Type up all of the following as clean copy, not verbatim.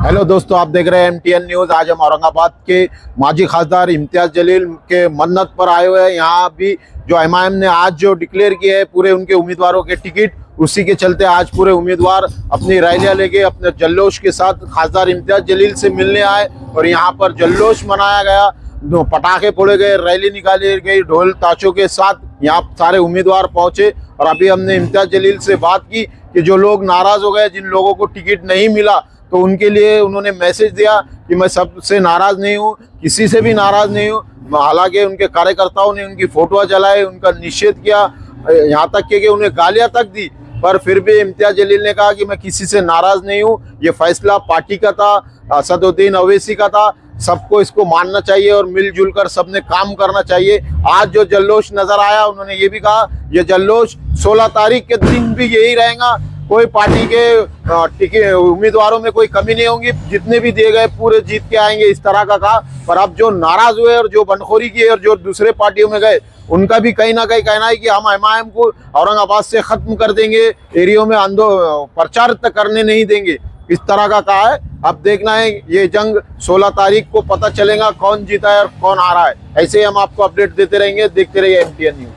Hello दोस्तों, आप देख रहे हैं MTN न्यूज़। आज हम औरंगाबाद के माजी खासदार इम्तियाज़ जलील के मन्नत पर आए हुए हैं। यहाँ भी जो MIM ने आज जो डिक्लेयर किया है पूरे उनके उम्मीदवारों के टिकट, उसी के चलते आज पूरे उम्मीदवार अपनी रैलियां लेके अपने जल्लोश के साथ खासदार इम्तियाज़ जलील से मिलने आए और यहाँ पर जल्लोश मनाया गया, पटाखे फोड़े गए, रैली निकाली गई, ढोल ताशों के साथ यहाँ सारे उम्मीदवार पहुंचे। और अभी हमने इम्तियाज़ जलील से बात की कि जो लोग नाराज़ हो गए, जिन लोगों को टिकट नहीं मिला, तो उनके लिए उन्होंने मैसेज दिया कि मैं सबसे नाराज़ नहीं हूँ, किसी से भी नाराज़ नहीं हूँ। हालांकि उनके कार्यकर्ताओं ने उनकी फोटोआं जलाई, उनका निषेध किया, यहाँ तक कि उन्हें गालियाँ तक दी, पर फिर भी इम्तियाज़ जलील ने कहा कि मैं किसी से नाराज़ नहीं हूँ। ये फैसला पार्टी का था, असदुद्दीन ओवैसी का था, सबको इसको मानना चाहिए और मिलजुल कर सबने काम करना चाहिए। आज जो जल्लोश नजर आया, उन्होंने ये भी कहा ये जल्लोश 16 तारीख के दिन भी यही रहेगा। कोई पार्टी के टिकट उम्मीदवारों में कोई कमी नहीं होगी, जितने भी दिए गए पूरे जीत के आएंगे, इस तरह का कहा। पर अब जो नाराज हुए और जो बंडखोरी की और जो दूसरे पार्टियों में गए, उनका भी कहीं ना कहीं कहना है कि हम MIM को औरंगाबाद से खत्म कर देंगे, एरियो में प्रचार तक करने नहीं देंगे, इस तरह का कहा है। अब देखना है, ये जंग 16 तारीख को पता चलेगा कौन जीता है और कौन आ रहा है। ऐसे ही हम आपको अपडेट देते रहेंगे, देखते रहिए MTN न्यूज़।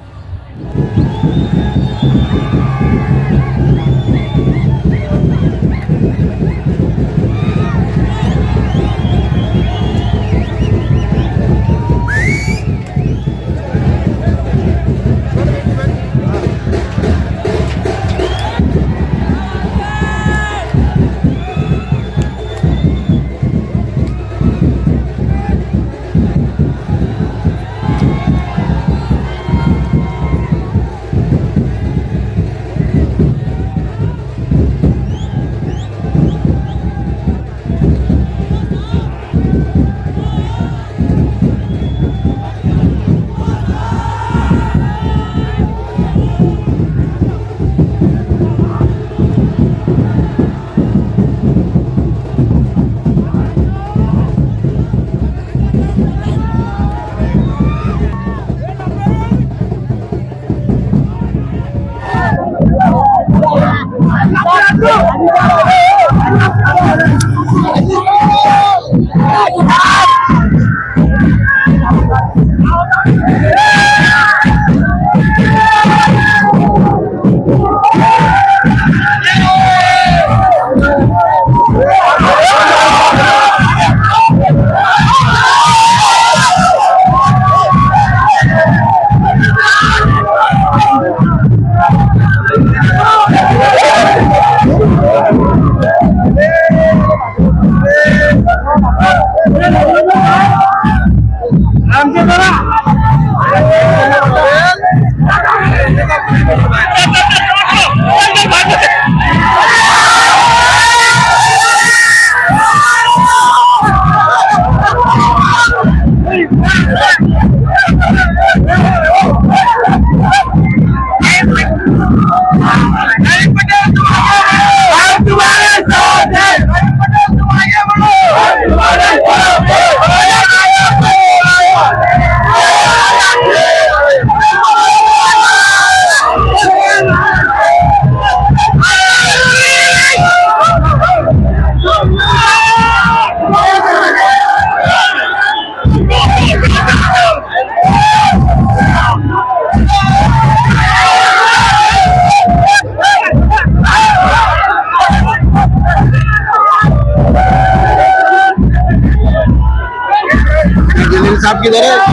साहब किधर है?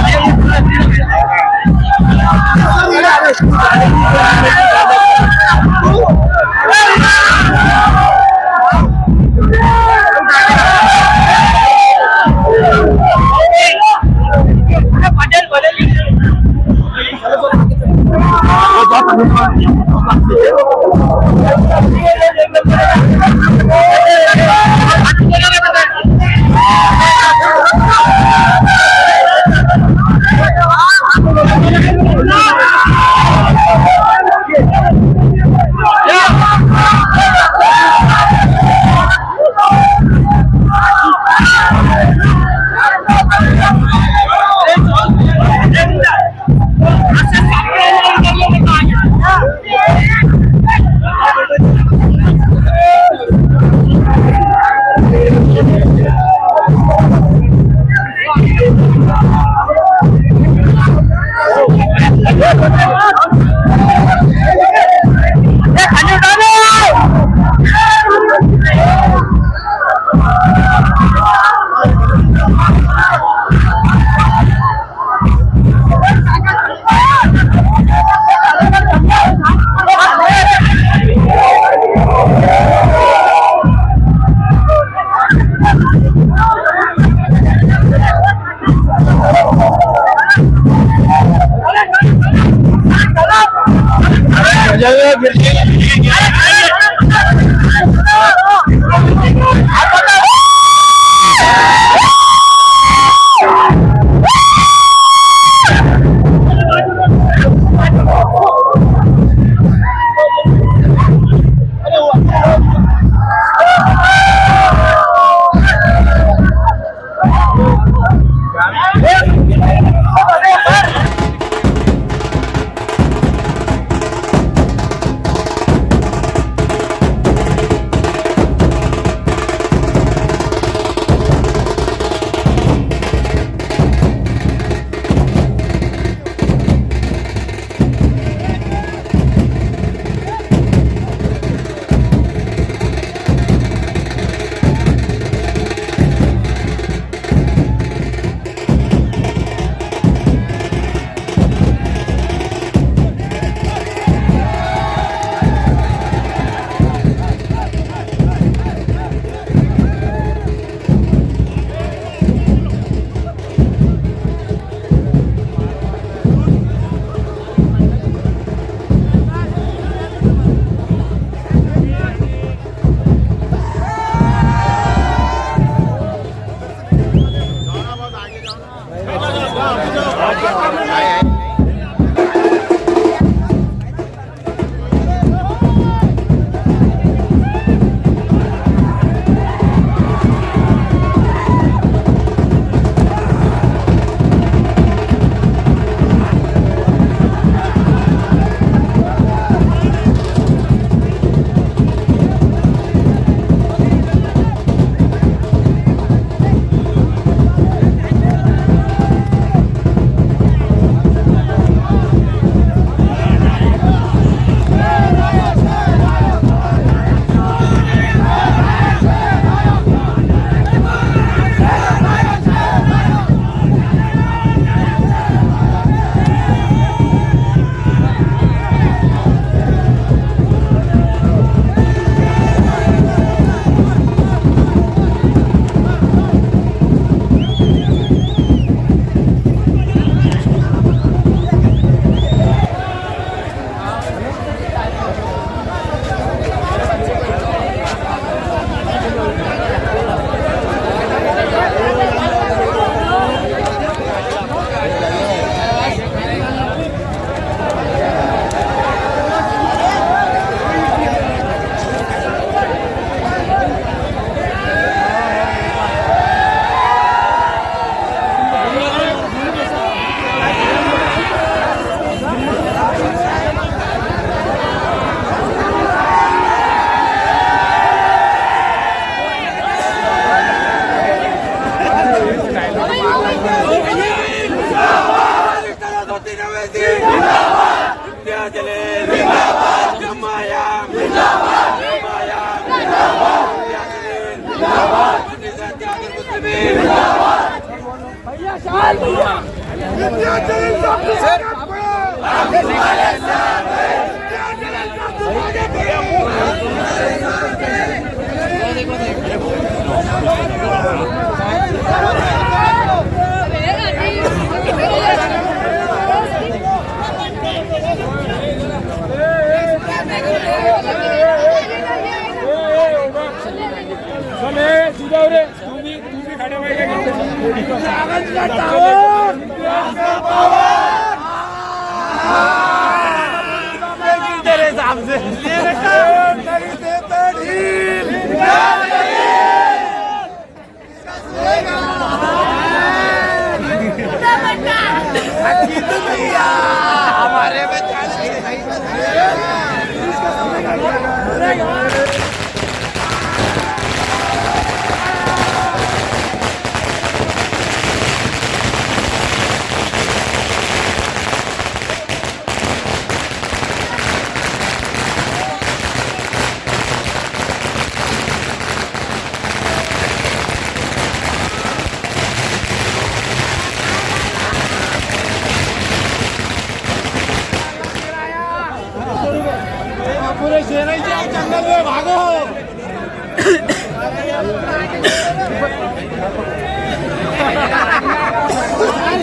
पूरे शेर जंगल में भागो।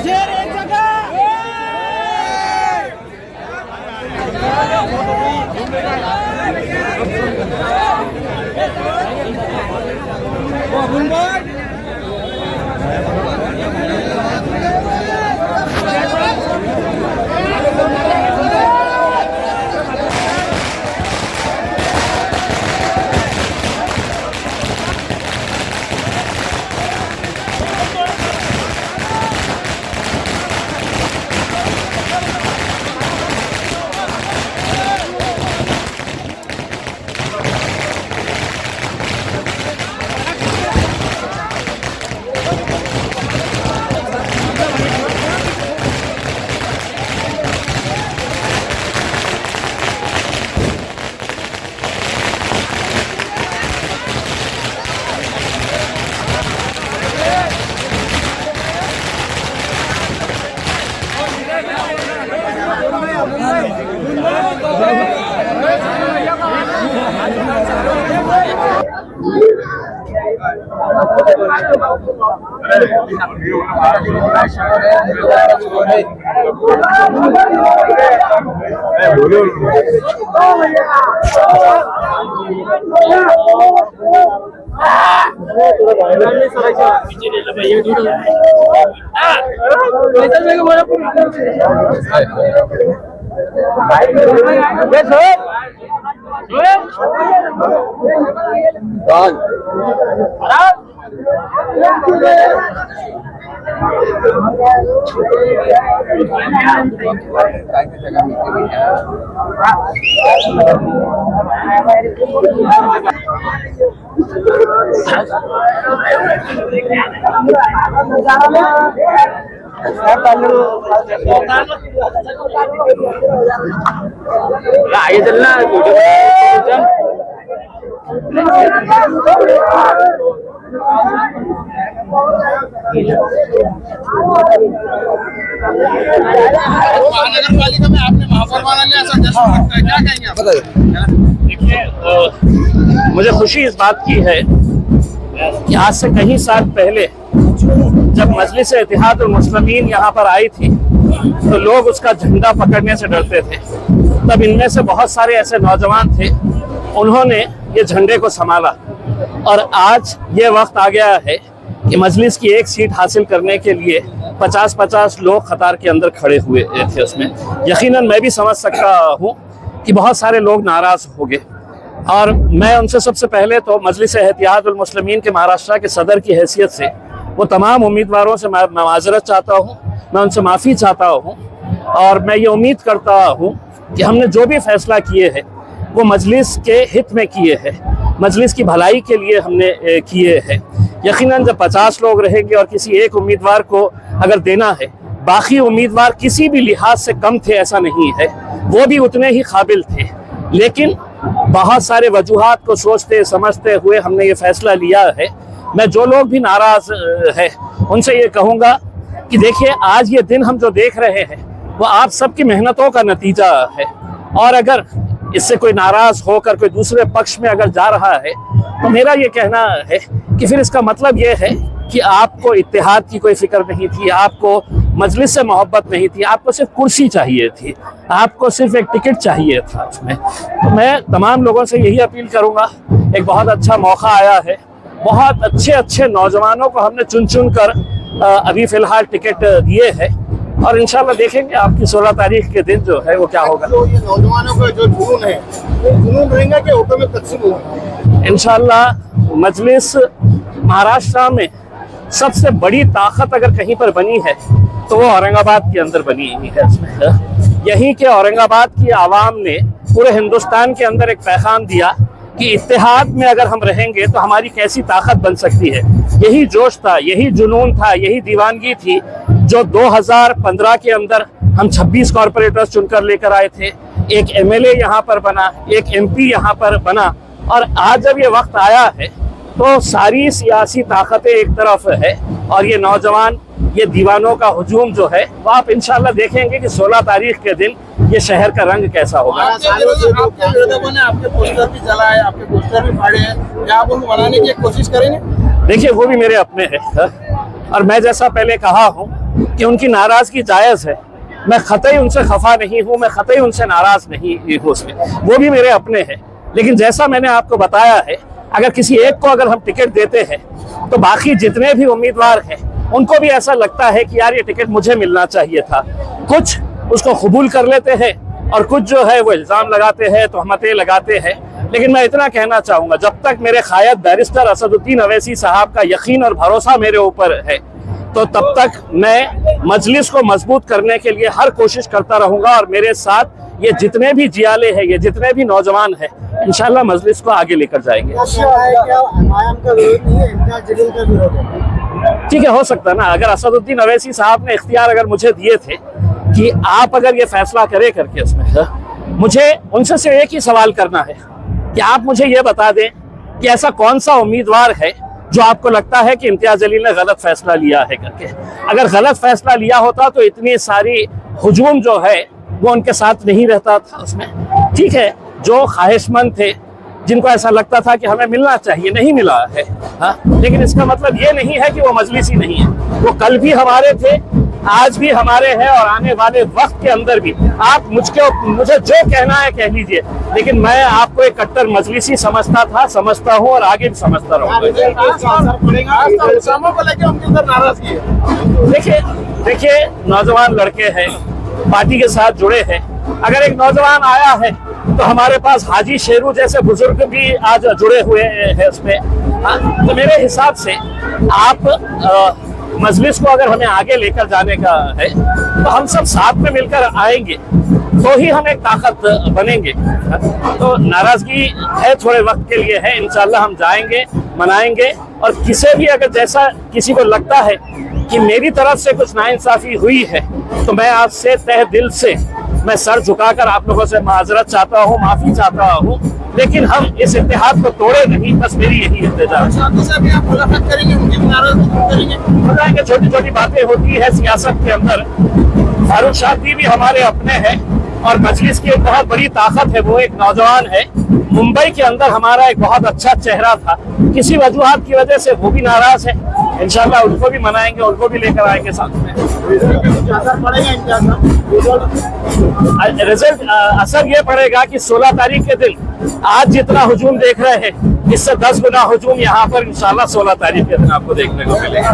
शेर एक जगह। आगे चलना महानगर पालिका में आपने महापौर बना लिया, ऐसा जश्न लगता है, क्या कहेंगे आप? देखिए, मुझे खुशी इस बात की है कि आज से कई साल पहले जब मजलिस इत्तेहाद उल मुस्लिमीन यहाँ पर आई थी तो लोग उसका झंडा पकड़ने से डरते थे। तब इनमें से बहुत सारे ऐसे नौजवान थे, उन्होंने ये झंडे को संभाला और आज ये वक्त आ गया है कि मजलिस की एक सीट हासिल करने के लिए 50-50 लोग कतार के अंदर खड़े हुए थे। उसमें यकीनन मैं भी समझ सकता हूँ कि बहुत सारे लोग नाराज़ हो गए और मैं उनसे सबसे पहले तो मजलिस इत्तेहाद उल मुस्लिमीन के महाराष्ट्र के सदर की हैसियत से वो तमाम उम्मीदवारों से मैं माजरत चाहता हूँ, मैं उनसे माफ़ी चाहता हूँ और मैं ये उम्मीद करता हूँ कि हमने जो भी फैसला किए हैं वो मजलिस के हित में किए हैं, मजलिस की भलाई के लिए हमने किए हैं। यकीनन जब 50 लोग रहेंगे और किसी एक उम्मीदवार को अगर देना है, बाकी उम्मीदवार किसी भी लिहाज से कम थे ऐसा नहीं है, वो भी उतने ही काबिल थे, लेकिन बहुत सारे वजूहात को सोचते समझते हुए हमने ये फैसला लिया है। मैं जो लोग भी नाराज़ है उनसे ये कहूँगा कि देखिए आज ये दिन हम जो देख रहे हैं वो आप सबकी मेहनतों का नतीजा है, और अगर इससे कोई नाराज होकर कोई दूसरे पक्ष में अगर जा रहा है तो मेरा ये कहना है कि फिर इसका मतलब ये है कि आपको इत्तेहाद की कोई फिक्र नहीं थी, आपको मजलिस से मोहब्बत नहीं थी, आपको सिर्फ कुर्सी चाहिए थी, आपको सिर्फ एक टिकट चाहिए था उसमें। तो मैं तमाम लोगों से यही अपील करूंगा, एक बहुत अच्छा मौका आया है, बहुत अच्छे अच्छे नौजवानों को हमने चुन चुन कर अभी फिलहाल टिकट दिए हैं, और इंशाल्लाह देखेंगे आपकी 16 तारीख के दिन जो है वो क्या होगा। तो ये नौजवानों का जो जुनून है वो जुनून रहेगा कि ऑटो में तकसीम होगा? इंशाल्लाह मजलिस महाराष्ट्र में सबसे बड़ी ताकत अगर कहीं पर बनी है तो वो औरंगाबाद के अंदर बनी हुई है। इसमें यहीं के औरंगाबाद की आवाम ने पूरे हिंदुस्तान के अंदर एक पैगाम दिया कि इत्तेहाद में अगर हम रहेंगे तो हमारी कैसी ताकत बन सकती है। यही जोश था, यही जुनून था, यही दीवानगी थी जो 2015 के अंदर हम 26 कॉरपोरेटर्स चुनकर लेकर आए थे। एक एमएलए यहाँ पर बना, एक एमपी यहाँ पर बना, और आज जब ये वक्त आया है तो सारी सियासी ताकतें एक तरफ है और ये नौजवान, ये दीवानों का हुजूम जो है वो आप इंशाल्लाह देखेंगे कि 16 तारीख के दिन ये शहर का रंग कैसा होगा। आपके विरोधियों ने आपके पोस्टर भी जलाए, आपके पोस्टर भी फाड़े हैं, क्या आप उनको बनाने की कोशिश करेंगे? देखिए वो भी मेरे अपने हैं, और मैं जैसा पहले कहा हूँ कि उनकी नाराजगी जायज़ है, मैं खतई उनसे खफा नहीं हूँ, मैं खतई उनसे नाराज नहीं हूँ उसमें, वो भी मेरे अपने हैं। लेकिन जैसा मैंने आपको बताया है, अगर किसी एक को अगर हम टिकट देते हैं तो बाकी जितने भी उम्मीदवार हैं उनको भी ऐसा लगता है कि यार ये टिकट मुझे मिलना चाहिए था। कुछ उसको कबूल कर लेते हैं और कुछ जो है वो इल्ज़ाम लगाते हैं, तोहमतें लगाते हैं। लेकिन मैं इतना कहना चाहूँगा, जब तक मेरे क़ायद बैरिस्टर असदुद्दीन अवैसी साहब का यकीन और भरोसा मेरे ऊपर है तो तब तक मैं मजलिस को मजबूत करने के लिए हर कोशिश करता रहूँगा, और मेरे साथ ये जितने भी जियाले हैं, ये जितने भी नौजवान हैं, इंशाल्लाह मजलिस को आगे लेकर जाएंगे। ठीक है, हो सकता है ना, अगर असदुद्दीन अवैसी साहब ने इख्तियार अगर मुझे दिए थे कि आप अगर ये फैसला करे करके उसमें, मुझे उनसे सिर्फ एक ही सवाल करना है कि आप मुझे ये बता दें कि ऐसा कौन सा उम्मीदवार है जो आपको लगता है कि इम्तियाज जलील ने गलत फैसला लिया है करके। अगर गलत फैसला लिया होता तो इतनी सारी हुजूम जो है वो उनके साथ नहीं रहता था उसमें। ठीक है, जो ख्वाहिशमंद थे, जिनको ऐसा लगता था कि हमें मिलना चाहिए, नहीं मिला है, हाँ, लेकिन इसका मतलब ये नहीं है कि वो मजलिसी नहीं है। वो कल भी हमारे थे, आज भी हमारे हैं, और आने वाले वक्त के अंदर भी। आप मुझे जो कहना है कह लीजिए, लेकिन मैं आपको एक कट्टर मजलिसी समझता हूँ और आगे भी समझता रहूँगा। देखिए नौजवान लड़के हैं, पार्टी के साथ जुड़े हैं। अगर एक नौजवान आया है तो हमारे पास हाजी शेरू जैसे बुजुर्ग भी आज जुड़े हुए हैं उसमें, हाँ? तो मेरे हिसाब से आप मजलिस को अगर हमें आगे लेकर जाने का है तो हम सब साथ में मिलकर आएंगे तो ही हम एक ताकत बनेंगे। तो नाराजगी है, थोड़े वक्त के लिए है, इंशाल्लाह हम जाएंगे, मनाएंगे, और किसी भी अगर जैसा किसी को लगता है कि मेरी तरफ से कुछ नाइंसाफी हुई है तो मैं आपसे तहे दिल से मैं सर झुकाकर आप लोगों से माजरत चाहता हूँ, माफी चाहता हूँ, लेकिन हम इस इत्तेहाद को तोड़े नहीं, बस मेरी यही इंतजार है। छोटी छोटी बातें होती है सियासत के अंदर। फारूक शादी भी हमारे अपने हैं और मजलिस की एक बहुत बड़ी ताकत है, वो एक नौजवान है। मुंबई के अंदर हमारा एक बहुत अच्छा चेहरा था, किसी वजूहात की वजह से वो भी नाराज है। इंशाल्लाह उनको भी मनाएंगे, उनको भी लेकर आएंगे साथ में। रिजल्ट असर ये पड़ेगा कि 16 तारीख के दिन आज जितना हुजूम देख रहे हैं इससे 10 गुना हुजूम यहाँ पर इंशाल्लाह 16 तारीख के दिन आपको देखने को मिलेगा।